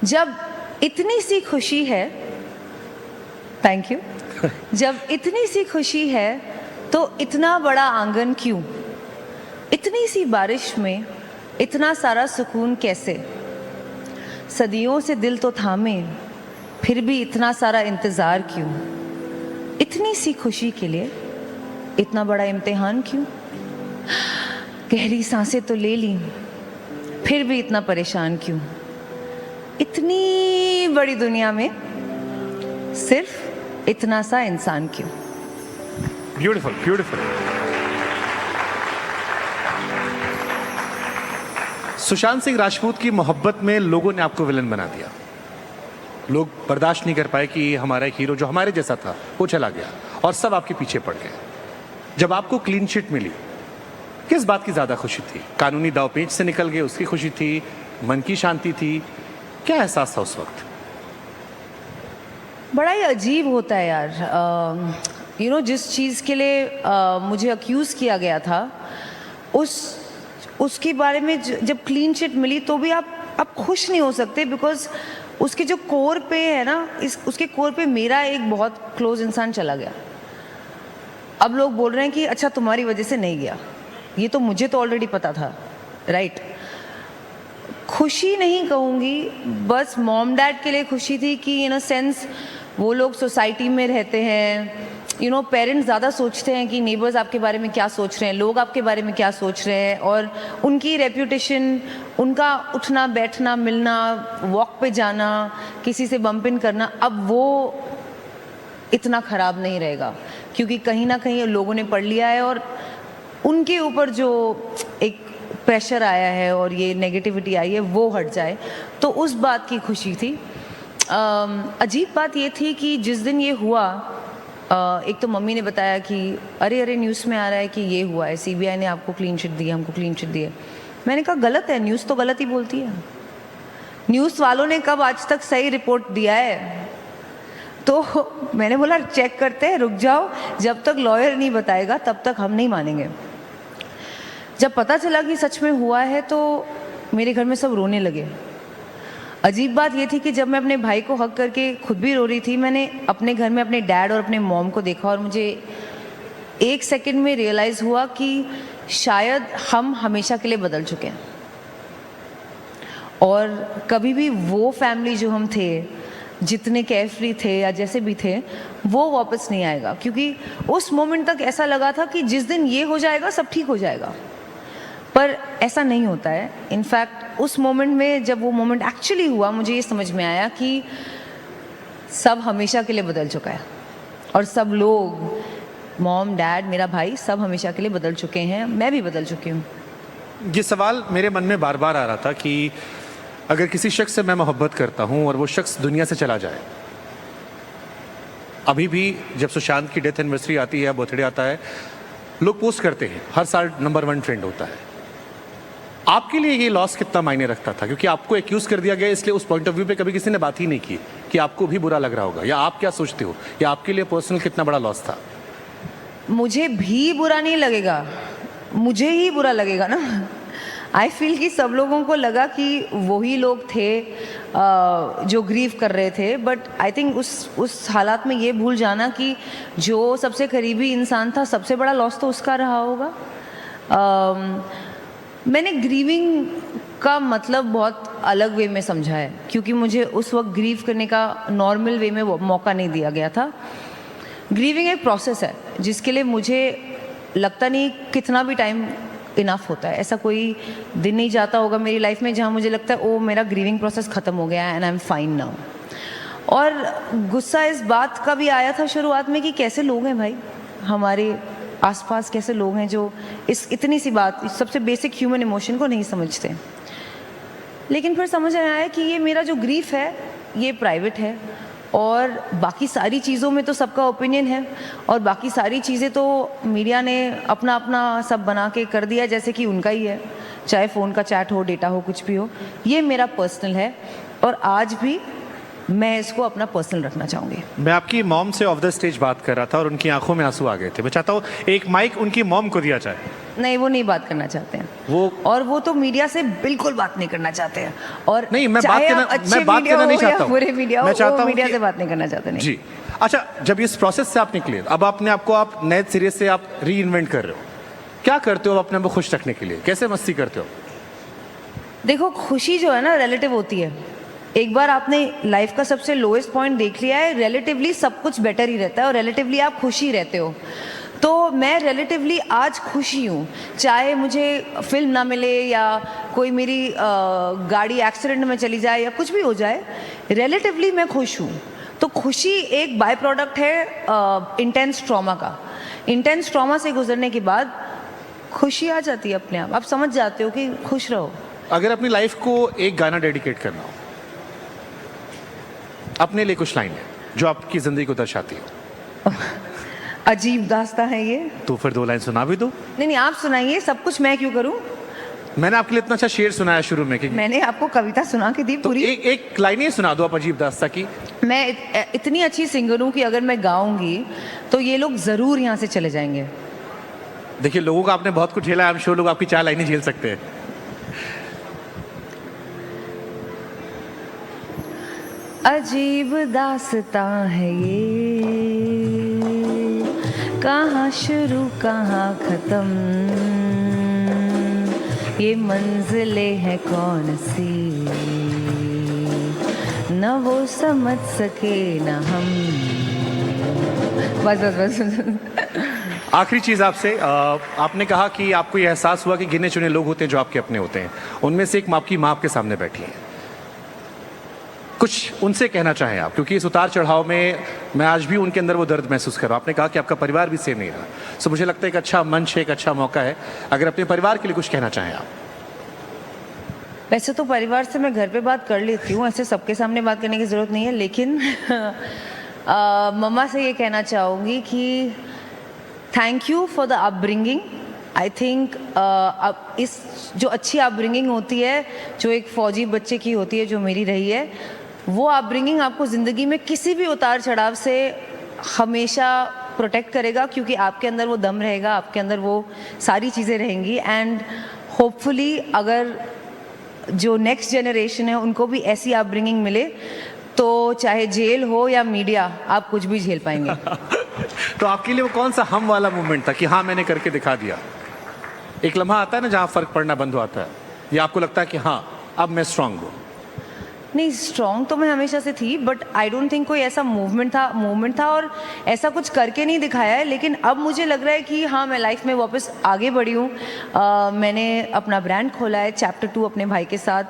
जब इतनी सी खुशी है, थैंक यू, जब इतनी सी खुशी है तो इतना बड़ा आंगन क्यों? इतनी सी बारिश में इतना सारा सुकून कैसे? सदियों से दिल तो थामे, फिर भी इतना सारा इंतज़ार क्यों? इतनी सी खुशी के लिए इतना बड़ा इम्तिहान क्यों? गहरी सांसें तो ले ली, फिर भी इतना परेशान क्यों? इतनी बड़ी दुनिया में सिर्फ इतना सा इंसान क्यों? Beautiful, beautiful. सुशांत सिंह राजपूत की मोहब्बत में लोगों ने आपको विलन बना दिया। लोग बर्दाश्त नहीं कर पाए कि हमारा एक हीरो जो हमारे जैसा था वो चला गया, और सब आपके पीछे पड़ गए। जब आपको क्लीन चिट मिली, किस बात की ज़्यादा खुशी थी? कानूनी दांवपेच से निकल गए उसकी खुशी थी, मन की शांति थी, क्या एहसास था उस वक्त? बड़ा ही अजीब होता है यार। जिस चीज़ के लिए मुझे अक्यूज़ किया गया था, उसके बारे में जब क्लीन चिट मिली तो भी आप खुश नहीं हो सकते, बिकॉज उसके जो कोर पे है ना, उसके कोर पे मेरा एक बहुत क्लोज इंसान चला गया। अब लोग बोल रहे हैं कि अच्छा तुम्हारी वजह से नहीं गया, ये तो मुझे तो ऑलरेडी पता था, राइट? खुशी नहीं कहूँगी, बस मॉम डैड के लिए खुशी थी कि इन अ सेंस वो लोग सोसाइटी में रहते हैं, पेरेंट्स ज़्यादा सोचते हैं कि नेबर्स आपके बारे में क्या सोच रहे हैं, लोग आपके बारे में क्या सोच रहे हैं, और उनकी रेप्यूटेशन, उनका उठना बैठना, मिलना, वॉक पे जाना, किसी से बम्प इन करना, अब वो इतना ख़राब नहीं रहेगा, क्योंकि कहीं ना कहीं लोगों ने पढ़ लिया है और उनके ऊपर जो एक प्रेशर आया है और ये नेगेटिविटी आई है वो हट जाए, तो उस बात की खुशी थी। अजीब बात ये थी कि जिस दिन ये हुआ, एक तो मम्मी ने बताया कि अरे न्यूज़ में आ रहा है कि ये हुआ है, सीबीआई ने आपको क्लीन चिट दी, हमको क्लीन चिट दी है। मैंने कहा गलत है, न्यूज़ तो गलत ही बोलती है, न्यूज़ वालों ने कब आज तक सही रिपोर्ट दिया है? तो मैंने बोला चेक करते हैं, रुक जाओ, जब तक लॉयर नहीं बताएगा तब तक हम नहीं मानेंगे। जब पता चला कि सच में हुआ है तो मेरे घर में सब रोने लगे। अजीब बात ये थी कि जब मैं अपने भाई को हक करके खुद भी रो रही थी, मैंने अपने घर में अपने डैड और अपने मॉम को देखा और मुझे एक सेकंड में रियलाइज़ हुआ कि शायद हम हमेशा के लिए बदल चुके हैं, और कभी भी वो फैमिली जो हम थे, जितने केयरफ्री थे या जैसे भी थे, वो वापस नहीं आएगा। क्योंकि उस मोमेंट तक ऐसा लगा था कि जिस दिन ये हो जाएगा सब ठीक हो जाएगा, पर ऐसा नहीं होता है। इनफैक्ट उस मोमेंट में, जब वो मोमेंट एक्चुअली हुआ, मुझे ये समझ में आया कि सब हमेशा के लिए बदल चुका है, और सब लोग, मॉम, डैड, मेरा भाई, सब हमेशा के लिए बदल चुके हैं, मैं भी बदल चुकी हूँ। ये सवाल मेरे मन में बार बार आ रहा था कि अगर किसी शख्स से मैं मोहब्बत करता हूँ और वो शख्स दुनिया से चला जाए, अभी भी जब सुशांत की डेथ एनिवर्सरी आती है, बर्थडे आता है, लोग पोस्ट करते हैं, हर साल नंबर 1 ट्रेंड होता है। आपके लिए ये लॉस कितना मायने रखता था? क्योंकि आपको एक्यूज कर दिया गया, इसलिए उस पॉइंट ऑफ व्यू पे कभी किसी ने बात ही नहीं की कि आपको भी बुरा लग रहा होगा, या आप क्या सोचते हो, या आपके लिए पर्सनल कितना बड़ा लॉस था? मुझे भी बुरा नहीं लगेगा, मुझे ही बुरा लगेगा ना। आई फील कि सब लोगों को लगा कि वही लोग थे जो ग्रीव कर रहे थे, बट आई थिंक उस हालात में ये भूल जाना कि जो सबसे करीबी इंसान था, सबसे बड़ा लॉस तो उसका रहा होगा। मैंने ग्रीविंग का मतलब बहुत अलग वे में समझा है, क्योंकि मुझे उस वक्त ग्रीव करने का नॉर्मल वे में मौका नहीं दिया गया था। ग्रीविंग एक प्रोसेस है जिसके लिए मुझे लगता नहीं कितना भी टाइम इनफ होता है। ऐसा कोई दिन नहीं जाता होगा मेरी लाइफ में जहाँ मुझे लगता है ओ मेरा ग्रीविंग प्रोसेस ख़त्म हो गया है and I am fine now. और गुस्सा इस बात का भी आया था शुरुआत में कि कैसे लोग हैं भाई हमारे आसपास, कैसे लोग हैं जो इस इतनी सी बात, सबसे बेसिक ह्यूमन इमोशन को नहीं समझते। लेकिन फिर समझ में आया कि ये मेरा जो ग्रीफ है ये प्राइवेट है, और बाकी सारी चीज़ों में तो सबका ओपिनियन है, और बाकी सारी चीज़ें तो मीडिया ने अपना अपना सब बना के कर दिया जैसे कि उनका ही है, चाहे फ़ोन का चैट हो, डेटा हो, कुछ भी हो। ये मेरा पर्सनल है और आज भी मैं इसको अपना पर्सनल रखना चाहूँगी। मैं आपकी मॉम से ऑफ द स्टेज बात कर रहा था और उनकी आंखों में आंसू आ गए थे। मैं चाहता हूँ एक माइक उनकी मॉम को दिया जाए। नहीं, वो नहीं बात करना चाहते हैं और वो तो मीडिया से बिल्कुल बात नहीं करना चाहते हैं। और नहीं, मैं चाहे बात आप करना अच्छे मैं बात मीडिया करना नहीं हो या चाहता हूँ। बुरे मीडिया हो, मैं चाहता वो हूँ मीडिया कि- से बात नहीं करना चाहते। नहीं जी। अच्छा, जब इस प्रोसेस से आप निकले, अब आपने आपको आप नए सिरे से आप री इन्वेंट कर रहे हो, क्या करते हो अपने आप को खुश रखने के लिए, कैसे मस्ती करते हो? देखो, खुशी जो है ना रिलेटिव होती है। एक बार आपने लाइफ का सबसे लोएस्ट पॉइंट देख लिया है, रिलेटिवली सब कुछ बेटर ही रहता है और रिलेटिवली आप खुश ही रहते हो। तो मैं रिलेटिवली आज खुश ही हूँ, चाहे मुझे फिल्म ना मिले या कोई मेरी गाड़ी एक्सीडेंट में चली जाए या कुछ भी हो जाए, रिलेटिवली मैं खुश हूँ। तो खुशी एक बाय प्रोडक्ट है इंटेंस ट्रॉमा का। इंटेंस ट्रॉमा से गुजरने के बाद खुशी आ जाती है अपने आप समझ जाते हो कि खुश रहो। अगर अपनी लाइफ को एक गाना डेडिकेट करना हो, अपने लिए कुछ लाइन है जो आपकी जिंदगी को दर्शाती हो, अजीब दास्तां है ये। तो फिर 2 लाइन सुना भी दो। नहीं, आप सुनाइए, सब कुछ मैं क्यों करूं? मैंने आपके लिए इतना अच्छा शेर सुनाया शुरू में कि मैंने आपको कविता सुना के दी तो पूरी। एक लाइन ही सुना दो आप अजीब दास्तां की। मैं इतनी अच्छी सिंगर हूं कि अगर मैं गाऊंगी तो ये लोग जरूर यहाँ से चले जाएंगे। देखिए, लोगों का आपने बहुत कुछ झेला है, I'm sure लोग आपकी 4 लाइनें झेल सकते हैं। अजीब दास्तां है ये, कहाँ शुरू कहाँ खत्म, ये मंजिलें हैं कौन सी, न वो समझ सके न हम। बस बस बस। आखिरी चीज आपसे, आपने कहा कि आपको यह एहसास हुआ कि गिने चुने लोग होते हैं जो आपके अपने होते हैं, उनमें से एक आपकी माँ आपके सामने बैठी है, कुछ उनसे कहना चाहें आप, क्योंकि इस उतार चढ़ाव में मैं आज भी उनके अंदर वो दर्द महसूस कर रहा हूँ। आपने कहा कि आपका परिवार भी सेम नहीं रहा, सो मुझे लगता है एक अच्छा मंच है, एक अच्छा मौका है, अगर अपने परिवार के लिए कुछ कहना चाहें आप। वैसे तो परिवार से मैं घर पे बात कर लेती हूँ, ऐसे सबके सामने बात करने की ज़रूरत नहीं है, लेकिन मम्मा से ये कहना चाहूँगी कि thank you for the upbringing. I think अब इस जो अच्छी अपब्रिंगिंग होती है, जो एक फ़ौजी बच्चे की होती है, जो मेरी रही है, वो अपब्रिंगिंग आपको ज़िंदगी में किसी भी उतार चढ़ाव से हमेशा प्रोटेक्ट करेगा, क्योंकि आपके अंदर वो दम रहेगा, आपके अंदर वो सारी चीज़ें रहेंगी। एंड होपफुली अगर जो नेक्स्ट जनरेशन है उनको भी ऐसी अपब्रिंगिंग मिले, तो चाहे जेल हो या मीडिया, आप कुछ भी झेल पाएंगे। तो आपके लिए वो कौन सा हम वाला मूवमेंट था कि हाँ मैंने करके दिखा दिया? एक लम्हा आता है ना जहाँ फर्क पड़ना बंद होता है, या आपको लगता है कि हाँ अब मैं स्ट्रांग हूँ? नहीं, स्ट्रॉन्ग तो मैं हमेशा से थी, बट आई डोंट थिंक कोई ऐसा मूवमेंट था और ऐसा कुछ करके नहीं दिखाया है। लेकिन अब मुझे लग रहा है कि हाँ, मैं लाइफ में वापस आगे बढ़ी हूँ। मैंने अपना ब्रांड खोला है चैप्टर 2 अपने भाई के साथ।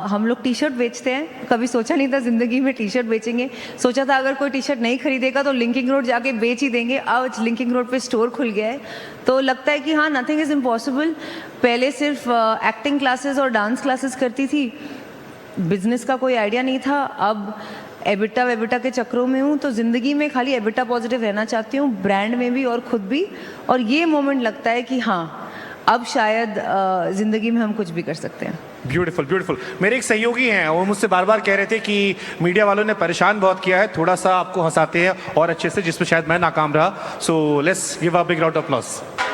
हम लोग टी शर्ट बेचते हैं, कभी सोचा नहीं था ज़िंदगी में टी शर्ट बेचेंगे। सोचा था अगर कोई टी शर्ट नहीं खरीदेगा तो लिंकिंग रोड जाके बेच ही देंगे। आज लिंकिंग रोड पे स्टोर खुल गया है, तो लगता है कि हाँ, नथिंग इज़ इम्पॉसिबल। पहले सिर्फ एक्टिंग क्लासेस और डांस क्लासेस करती थी, बिजनेस का कोई आइडिया नहीं था। अब एबिटा वेबिटा के चक्रों में हूँ, तो ज़िंदगी में खाली एबिटा पॉजिटिव रहना चाहती हूँ, ब्रांड में भी और ख़ुद भी। और ये मोमेंट लगता है कि हाँ, अब शायद ज़िंदगी में हम कुछ भी कर सकते हैं। Beautiful beautiful. मेरे एक सहयोगी हैं, वो मुझसे बार बार कह रहे थे कि मीडिया वालों ने परेशान बहुत किया है, थोड़ा सा आपको हंसाते हैं और अच्छे से, जिसमें शायद मैं नाकाम रहा। So let's give a big round of applause.